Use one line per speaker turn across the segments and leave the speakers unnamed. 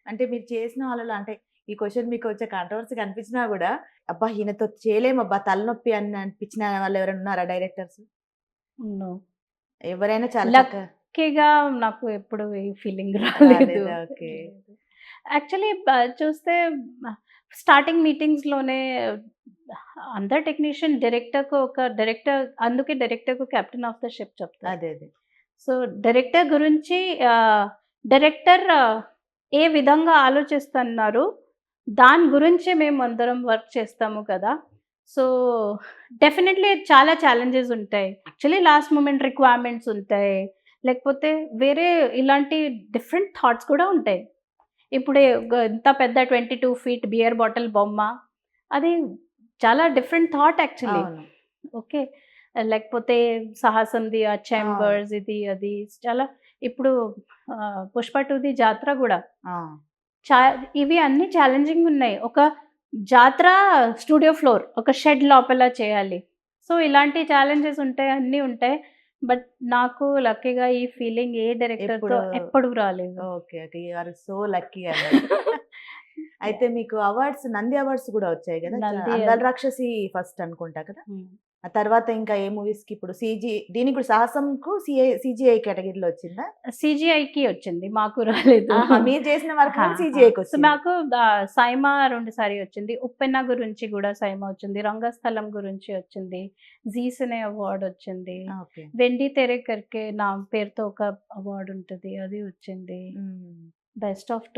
అంటే మీరు చేసిన వాళ్ళలో అంటే ఈ క్వెషన్ మీకు వచ్చే కాంట్రవర్సీ కనిపించినా గూడా, అబ్బా! ఈయనతో చేయలేమబ్బా! తలనొప్పి అని అనిపించిన వాళ్ళు ఎవరైనా ఉన్నారా డైరెక్టర్స్?
నో.
ఎవరైనా చాలా చక్కగా
లక్కీగా నాకు ఎప్పుడు ఈ ఫీలింగ్ రాలేదు.
రాలేదా? ఓకే.
యాక్చువల్లీ చూస్తే స్టార్టింగ్ మీటింగ్స్‌లోనే అందరు టెక్నీషియన్ అందుకే డైరెక్టర్‌కు కెప్టెన్ ఆఫ్ ద షిప్ చెప్తారు.
అదే.
సో, డైరెక్టర్ గురించి డైరెక్టర్ ఏ విధంగా ఆలోచిస్తున్నారు, దాని గురించే మేమందరం వర్క్ చేస్తాము కదా! సో, డెఫినెట్‌లీ చాలా ఛాలెంజెస్ ఉంటాయి. యాక్చువల్లీ లాస్ట్ మొమెంట్ రిక్వైర్మెంట్స్ ఉంటాయి. లేకపోతే వేరే ఇలాంటి డిఫరెంట్ థాట్స్ కూడా ఉంటాయి. ఇప్పుడే ఇంత పెద్ద 22 ఫీట్ బియర్ బాటిల్ బొమ్మ, అది చాలా డిఫరెంట్ థాట్ యాక్చువల్లీ.
అవును.
ఓకే. లేకపోతే సాహసంది ఆ
అవును.
చేంబర్స్ ఇది అది చాలా ఇప్పుడు 'పుష్ప 2'ది జాత్ర గూడా.
ఆ!
చా ఇవి అన్నీ ఛాలెంజింగ్ ఉన్నాయి. ఒక జాత్ర స్టూడియో ఫ్లోర్, ఒక షెడ్ లోపల చేయాలి. సో, ఇలాంటి ఛాలెంజెస్ ఉంటాయి, అన్నీ ఉంటాయి. బట్ నాకు లక్కీగా ఈ ఫీలింగ్ ఏ డైరెక్టర్‌తో
ఎప్పుడు
ఎప్పుడు రాలేదు.
Okay. You are so lucky అన్నట్టు. అయితే మీకు అవార్డ్స్ నంది అవార్డ్స్ గూడా వచ్చాయి గదా!
నంది
'అందాల రాక్షసి' ఫస్ట్ అనుకుంటా కదా!
హ్మ్.
ఆ తర్వాత ఇంకా ఏ మూవీస్‌కి ఇప్పుడు దీనికి కూడా 'సాహసం'కు సీజీఐ కేటగిరీలో వచ్చిందా?
సీజీఐకి వచ్చింది. మాకు రాలేదు.
ఆహా! మీరు చేసిన వర్క్
ఆహా!
కూడా
సో,
సీజీఐకొచ్చింది.
మాకు సైమా 2 సారి వచ్చింది. 'ఉప్పెన' గురించి గూడా సైమా వచ్చింది. 'రంగస్థలం' గురించి వచ్చింది. జీ సినే అవార్డ్ వచ్చింది.
ఓకే.
'వెండి తెరే కర్కే' నా పేరుతో ఒక అవార్డ్ ఉంటది. అది వచ్చింది.
హ్మ్.
బెస్ట్ ఆఫ్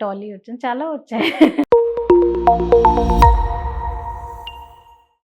టాలీ వచ్చింది. చాలా వచ్చాయి.